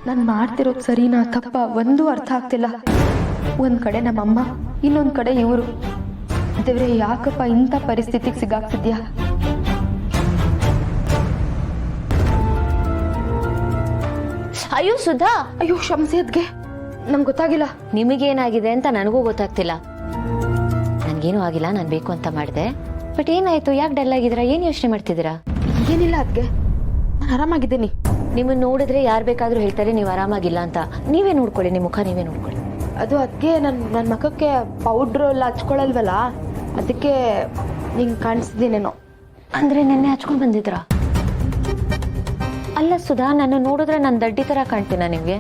ನಾನು ಮಾಡ್ತಿರೋದು ಸರಿನಾ ತಪ್ಪ ಒಂದೂ ಅರ್ಥ ಆಗ್ತಿಲ್ಲ. ಒಂದ್ ಕಡೆ ನಮ್ಮಮ್ಮ, ಇನ್ನೊಂದ್ ಕಡೆ ಇವರು. ದೇವ್ರೆ, ಯಾಕಪ್ಪ ಇಂಥ ಪರಿಸ್ಥಿತಿಗೆ ಸಿಗಾಕ್ತಿದ್ಯಾ? ಅಯ್ಯೋ ಸುಧಾ, ಅಯ್ಯೋ ಕ್ಷಮಿಸಿ ಅದ್ಗೆ, ನಂಗೆ ಗೊತ್ತಾಗಿಲ್ಲ. ನಿಮಗೇನಾಗಿದೆ ಅಂತ ನನಗೂ ಗೊತ್ತಾಗ್ತಿಲ್ಲ. ನನ್ಗೇನು ಆಗಿಲ್ಲ, ನಾನು ಬೇಕು ಅಂತ ಮಾಡಿದೆ. ಬಟ್ ಏನಾಯ್ತು? ಯಾಕೆ ಡಲ್ ಆಗಿದ್ದೀರಾ? ಏನ್ ಯೋಚನೆ ಮಾಡ್ತಿದ್ದೀರಾ? ಏನಿಲ್ಲ ಅದ್ಗೆ, ನಾನು ಆರಾಮಾಗಿದ್ದೀನಿ. ನಿಮ್ಮನ್ನ ನೋಡಿದ್ರೆ ಯಾರು ಬೇಕಾದ್ರೂ ಹೇಳ್ತಾರೆ ನೀವು ಆರಾಮಾಗಿಲ್ಲ ಅಂತ. ನೀವೇ ನೋಡ್ಕೊಳ್ಳಿ, ನಿಮ್ಮ ಮುಖ ನೀವೇ ನೋಡ್ಕೊಳ್ಳಿ. ಅದು ಅದಕ್ಕೆ ನನ್ನ ಮುಖಕ್ಕೆ ಪೌಡ್ರು ಎಲ್ಲ ಹಚ್ಕೊಳಲ್ವಲ್ಲ, ಅದಕ್ಕೆ ನಿಂಗೆ ಕಾಣಿಸ್ತೀನೇನೋ. ಅಂದ್ರೆ ನೆನ್ನೆ ಹಚ್ಕೊಂಡ್ ಬಂದಿದ್ರಾ? ಅಲ್ಲ ಸುಧಾ, ನಾನು ನೋಡಿದ್ರೆ ನಾನು ದಡ್ಡಿ ತರ ಕಾಣ್ತೀನ ನಿಮ್ಗೆ?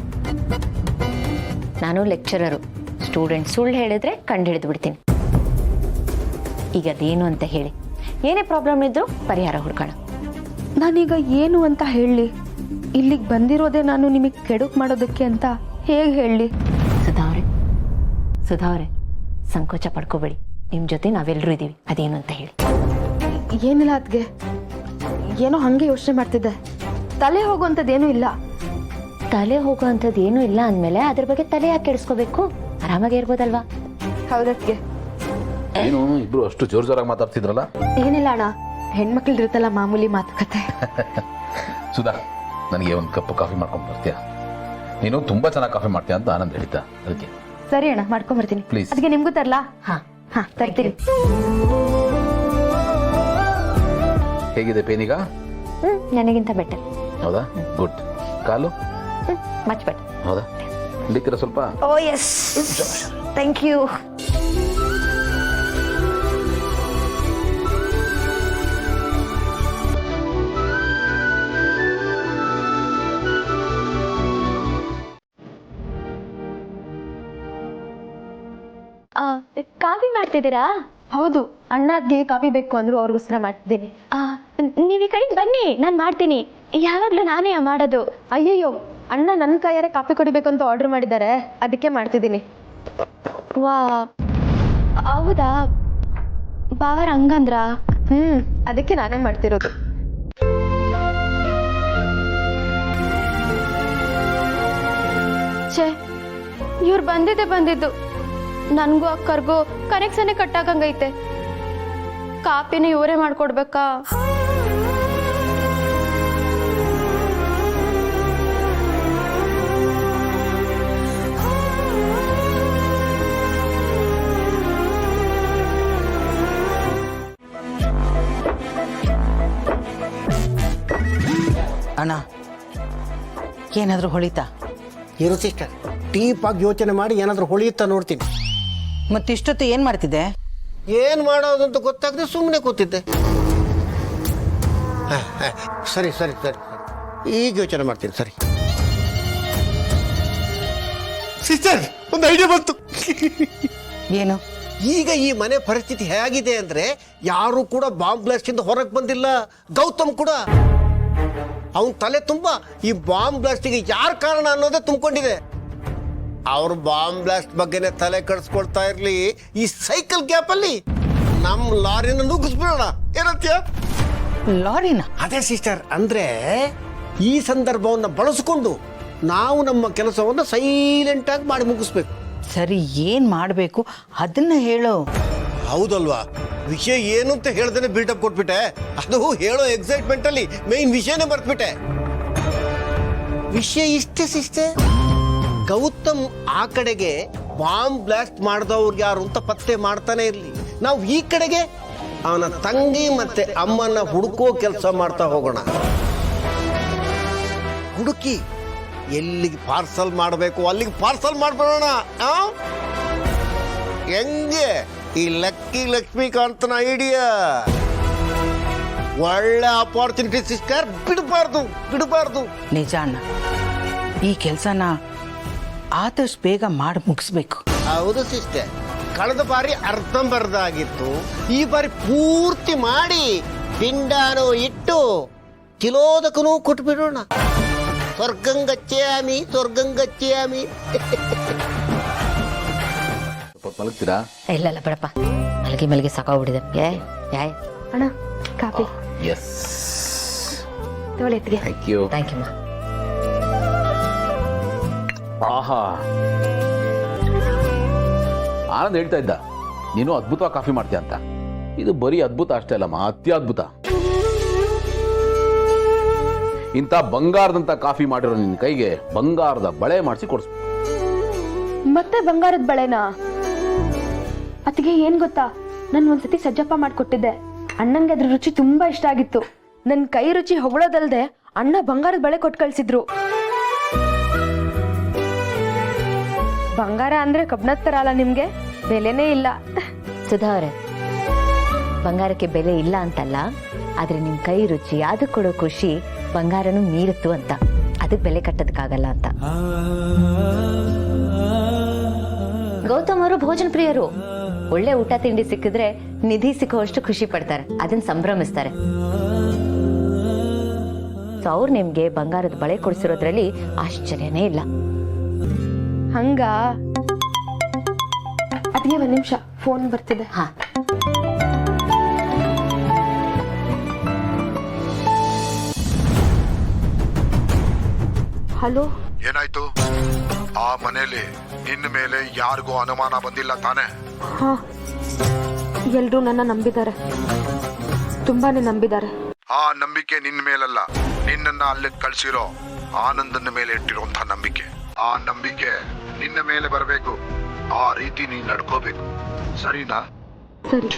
ನಾನು ಲೆಕ್ಚರರು, ಸ್ಟೂಡೆಂಟ್ ಸುಳ್ಳು ಹೇಳಿದ್ರೆ ಕಂಡು ಹಿಡಿದು ಬಿಡ್ತೀನಿ. ಈಗ ಅದೇನು ಅಂತ ಹೇಳಿ, ಏನೇ ಪ್ರಾಬ್ಲಮ್ ಇದ್ರು ಪರಿಹಾರ ಹುಡ್ಕೋಣ. ನಾನೀಗ ಏನು ಅಂತ ಹೇಳಲಿ? ಇಲ್ಲಿಗೆ ಬಂದಿರೋದೇ ನಾನು ನಿಮಗೆ ಕೆಡುಕು ಮಾಡೋದಕ್ಕೆ ಅಂತ ಹೇಗೆ ಹೇಳಲಿ? ಸುಧಾ ಅವರೇ, ಸಂಕೋಚ ಪಡ್ಕೋಬೇಡಿ. ನಿಮ್ಮ ಜೊತೆ ನಾವೆಲ್ಲರೂ ಇದ್ದೀವಿ. ಅದೇನು ಅಂತ ಹೇಳಿ. ಏನಿಲ್ಲ ಅದ್ಗೆ, ಏನೋ ಹಾಗೆ ಯೋಚನೆ ಮಾಡ್ತಿದ್ದೆ. ತಲೆ ಹೋಗುವಂಥದ್ದೇನೂ ಇಲ್ಲ. ತಲೆ ಹೋಗುವಂಥದ್ದು ಏನೂ ಇಲ್ಲ ಅಂದಮೇಲೆ ಅದ್ರ ಬಗ್ಗೆ ತಲೆ ಯಾಕೆ ಕೆಡಿಸ್ಕೋಬೇಕು? ಆರಾಮಾಗಿ ಇರ್ಬೋದಲ್ವಾ? ಹೌದದ್ಗೆ. ಏನು ಇಬ್ರು ಅಷ್ಟು ಜೋರ್ ಜೋರಾಗಿ ಮಾತಾಡ್ತಿದ್ರಲ್ಲ? ಏನಿಲ್ಲ ಅಣ್ಣ, ಹೆಣ್ಮಕ್ಳಿದಿರುತ್ತಲ್ಲ ಮಾಮೂಲಿ ಮಾತುಕತೆ. ಸುಧಾ, ನನಗೆ ಒಂದು ಕಪ್ ಕಾಫಿ ಮಾಡ್ಕೊಂಡು ಬರ್ತೀಯಾ? ನೀನು ತುಂಬಾ ಚೆನ್ನಾಗಿ ಕಾಫಿ ಮಾಡ್ತೀಯ ಅಂತ ಆನಂದ್ ಹೇಳಿದ್ದ, ಅದಕ್ಕೆ. ಸರಿ ಅಣ್ಣ, ಮಾಡ್ಕೊಂಬರ್ತೀನಿ. ಪ್ಲೀಸ್. ಅದಕ್ಕೆ ನಿಮ್ಗೂ ತರಲಾ? ಹಾ, ತರ್ತೀನಿ. ಹೇಗಿದೆ ಪೇನೀಗ? ನನಗಿಂತ ಬೆಟರ್. ಹೌದಾ? ಗುಡ್. ಕಾಲು? Much better. ಹೌದಾ? ಹಿಡಿತೀರಾ ಸ್ವಲ್ಪ? Oh yes, thank you. Coffee ಮಾಡ್ತಿದ್ದೀರಾ? ಹೌದು, ಅಣ್ಣ ಅದ್ಗೆ ಕಾಫಿ ಬೇಕು ಅಂದ್ರು, ಅವ್ರಿಗೋಸ್ಕರ ಮಾಡ್ತಿದ್ದೀನಿ. ನೀವು ಈ ಕಡೆ ಬನ್ನಿ, ನಾನು ಮಾಡ್ತೀನಿ. ಯಾವಾಗಲೂ ನಾನೇ ಮಾಡೋದು. ಅಯ್ಯಯ್ಯೋ, ಅಣ್ಣ ನನ್ನ ಕೈಯಾರೆ ಕಾಫಿ ಕುಡಿಬೇಕು ಅಂತ ಆರ್ಡರ್ ಮಾಡಿದ್ದಾರೆ, ಅದಕ್ಕೆ ಮಾಡ್ತಿದ್ದೀನಿ. ವಾ, ಹೌದಾ? ಬಾವರ್ ಹಂಗಂದ್ರ? ಅದಕ್ಕೆ ನಾನೇ ಮಾಡ್ತಿರೋದು. ಛೇ, ಇವ್ರು ಬಂದಿದ್ದು ನನ್ಗೂ ಅಕ್ಕರ್ಗೂ ಕನೆಕ್ಷನ್ ಕಟ್ಟಾಗಂಗೈತೆ. ಕಾಪಿನ ಇವರೇ ಮಾಡ್ಕೊಡ್ಬೇಕಾ? ಅಣ್ಣ, ಏನಾದರೂ ಹೊಳಿತಾ? ಇರು ಸಿಸ್ಟರ್, ಡೀಪಾಗಿ ಯೋಚನೆ ಮಾಡಿ ಏನಾದರೂ ಹೊಳಿಯುತ್ತಾ ನೋಡ್ತೀನಿ. ಮತ್ತಿಷ್ಟೊತ್ತು ಏನು ಮಾಡ್ತಿದ್ದೆ? ಏನು ಮಾಡೋದಂತ ಗೊತ್ತಾಗದೆ ಸುಮ್ಮನೆ ಕೂತಿದ್ದೆ. ಸರಿ ಸರಿ ಸರಿ, ಈಗ ಯೋಚನೆ ಮಾಡ್ತೀನಿ. ಸರಿ ಸಿಸ್ಟರ್, ಒಂದು ಐಡಿಯಾ ಬಂತು. ಏನು? ಈಗ ಈ ಮನೆ ಪರಿಸ್ಥಿತಿ ಹೇಗಿದೆ ಅಂದ್ರೆ, ಯಾರು ಕೂಡ ಬಾಂಬ್ ಬ್ಲಾಸ್ಟ್ ಇಂದ ಹೊರಗೆ ಬಂದಿಲ್ಲ. ಗೌತಮ್ ಕೂಡ ಅವನ ತಲೆ ತುಂಬ ಈ ಬಾಂಬ್ ಬ್ಲಾಸ್ಟಿಗೆ ಯಾರು ಕಾರಣ ಅನ್ನೋದೇ ತುಂಬಿಕೊಂಡಿದೆ. ಅವ್ರು ಬಾಂಬ್ ಬ್ಲಾಸ್ಟ್ ಬಗ್ಗೆನೆ ತಲೆ ಕಡಿಸ್ಕೊಳ್ತಾ ಇರ್ಲಿ, ಈ ಸೈಕಲ್ ಗ್ಯಾಪ್ ಅಲ್ಲಿ ನಮ್ ಲಾರಿನ ನುಗ್ಗಿಸ್ಬಿಡೋಣ. ಏನಂತೀಯ? ಲಾರಿನ? ಅದೇ ಸಿಸ್ಟರ್, ಅಂದ್ರೆ ಈ ಸಂದರ್ಭವನ್ನ ಬಳಸಿಕೊಂಡು ನಾವು ನಮ್ಮ ಕೆಲಸವನ್ನ ಸೈಲೆಂಟ್ ಆಗಿ ಮಾಡಿ ಮುಗಿಸ್ಬೇಕು. ಸರಿ, ಏನ್ ಮಾಡಬೇಕು ಅದನ್ನ ಹೇಳು. ಹೌದಲ್ವಾ? ವಿಷಯ ಏನು ಅಂತ ಹೇಳ್ದೇನೆ ಬಿಲ್ಡಪ್ ಕೊಟ್ಬಿಟ್ಟೆ. ಅದು ಹೇಳೋ ಎಕ್ಸೈಟ್ಮೆಂಟ್ ಅಲ್ಲಿ ಮೇನ್ ವಿಷಯನೇ ಬರ್ತ್ಬಿಟ್ಟೆ. ವಿಷಯ ಇಷ್ಟೇ ಸಿಸ್ಟರ್, ಗೌತಮ್ ಆ ಕಡೆಗೆ ಬಾಂಬ್ ಬ್ಲಾಸ್ಟ್ ಮಾಡಿದವ್ರು ಯಾರು ಅಂತ ಪತ್ತೆ ಮಾಡ್ತಾನೆ ಇರ್ಲಿ, ನಾವು ಈ ಕಡೆಗೆ ಅವನ ತಂಗಿ ಮತ್ತೆ ಅಮ್ಮನ ಹುಡುಕೋ ಕೆಲಸ ಮಾಡ್ತಾ ಹೋಗೋಣ. ಹುಡುಕಿ ಎಲ್ಲಿಗೆ ಪಾರ್ಸಲ್ ಮಾಡಬೇಕು ಅಲ್ಲಿಗೆ ಪಾರ್ಸಲ್ ಮಾಡ್ಬಿಡೋಣ. ಹೆಂಗೆ ಈ ಲಕ್ಕಿ ಲಕ್ಷ್ಮೀಕಾಂತನ ಐಡಿಯಾ? ಒಳ್ಳೆ ಅಪಾರ್ಚುನಿಟಿ ಸಿಸ್ಟರ್, ಬಿಡಬಾರ್ದು. ನಿಜ ಅಣ್ಣ, ಈ ಕೆಲಸನ ಆದಷ್ಟು ಬೇಗ ಮಾಡಿ ಮುಗಿಸ್ಬೇಕು. ಹೌದು ಸಿಸ್ಟರ್, ಕಳೆದ ಬಾರಿ ಅರ್ಧಂಬರ್ಧ ಆಗಿತ್ತು, ಈ ಬಾರಿ ಪೂರ್ತಿ ಮಾಡಿ ಪಿಂಡಾನು ಇಟ್ಟು ತಿಲೋದಕನೂ ಕೊಟ್ಬಿಡೋಣ. ಸ್ವರ್ಗಂಗಚ್ಚಾಮಿ. ಮಲಗ್ತೀರಾ? ಇಲ್ಲ ಬಿಡಪ್ಪ, ಮಲಗಿ ಸಾಕಾಗ್ಬಿಟ್ಟಿದೆ. ಅಣ್ಣ ಕಾಫಿ. ಎಸ್, ತಗೊಳ್ಳಿ. Thank you. Thank you. ಆಹಾ, ಆನಂದ್ ಹೇಳ್ತಾ ಇದ್ದ ನೀನು ಅದ್ಭುತವಾಗಿ ಕಾಫಿ ಮಾಡ್ತೀಯ ಅಂತ. ಇದು ಬರೀ ಅದ್ಭುತ ಅಷ್ಟೇ ಅಲ್ಲಮ್ಮ, ಅತ್ಯದ್ಭುತ. ಇಂಥ ಬಂಗಾರದಂತ ಕಾಫಿ ಮಾಡಿರೋ ನಿನ್ನ ಕೈಗೆ ಬಂಗಾರದ ಬಳೆ ಮಾಡಿಸಿ ಕೊಡಿಸ್ಬೇಕು. ಮತ್ತೆ ಬಂಗಾರದ ಬಳೆನಾ? ಅತ್ತಿಗೆ ಏನ್ ಗೊತ್ತಾ, ನಾನು ಒಂದ್ಸತಿ ಸಜ್ಜಪ್ಪ ಮಾಡ್ಕೊಟ್ಟಿದ್ದೆ. ಅಣ್ಣಂಗೆ ಅದ್ರ ರುಚಿ ತುಂಬಾ ಇಷ್ಟ ಆಗಿತ್ತು. ನನ್ನ ಕೈ ರುಚಿ ಹೊಗಳೋದಲ್ದೆ ಅಣ್ಣ ಬಂಗಾರದ ಬಳೆ ಕೊಟ್ಟು ಕಳ್ಸಿದ್ರು. ಬಂಗಾರ ಅಂದ್ರೆ ಕಬ್ಣದ ತರ ಅಲ್ಲ, ನಿಮ್ಗೆ ಬೆಲೆನೇ ಇಲ್ಲ. ಸುಧಾ ಅವರೇ, ಬಂಗಾರಕ್ಕೆ ಬೆಲೆ ಇಲ್ಲ ಅಂತಲ್ಲ, ಆದ್ರೆ ನಿಮ್ ಕೈ ರುಚಿ, ಅದು ಕೊಡೋ ಖುಷಿ ಬಂಗಾರನು ಮೀರಿತು ಅಂತ. ಅದಕ್ಕೆ ಬೆಲೆ ಕಟ್ಟೋದಕ್ಕಾಗಲ್ಲ ಅಂತ. ಗೌತಮ್ ಅವರು ಭೋಜನ ಪ್ರಿಯರು. ಒಳ್ಳೆ ಊಟ ತಿಂಡಿ ಸಿಕ್ಕಿದ್ರೆ ನಿಧಿ ಸಿಕ್ಕುವಷ್ಟು ಖುಷಿ ಪಡ್ತಾರೆ, ಅದನ್ನ ಸಂಭ್ರಮಿಸ್ತಾರೆ. ಸೊ ಅವ್ರು ನಿಮ್ಗೆ ಬಂಗಾರದ ಬಳೆ ಕೊಡಿಸಿರೋದ್ರಲ್ಲಿ ಆಶ್ಚರ್ಯನೇ ಇಲ್ಲ. ಹಂಗ ಅತ್ತಿಗೆ ಒಂದ್ ನಿಮಿಷ, ಫೋನ್ ಬರ್ತಿದೆ. ಹಾ, ಹಲೋ. ಏನಾಯ್ತು? ಆ ಮನೆಯಲ್ಲಿ ನಿನ್ನ ಮೇಲೆ ಯಾರಿಗೂ ಅನುಮಾನ ಬಂದಿಲ್ಲ ತಾನೆ? ಹಾ, ಎಲ್ರೂ ನನ್ನ ನಂಬಿದ್ದಾರೆ, ತುಂಬಾನೇ ನಂಬಿದ್ದಾರೆ. ಆ ನಂಬಿಕೆ ನಿನ್ನ ಮೇಲಲ್ಲ, ನಿನ್ನನ್ನ ಅಲ್ಲಿ ಕಳ್ಸಿರೋ ಆನಂದನ ಮೇಲೆ ಇಟ್ಟಿರುವಂತ ನಂಬಿಕೆ. ಆ ನಂಬಿಕೆ ನಿನ್ನ ಮೇಲೆ ಬರಬೇಕು. ಆ ರೀತಿ ನೀನ್ ನಡ್ಕೋಬೇಕು, ಸರಿನಾ? ಸರಿ.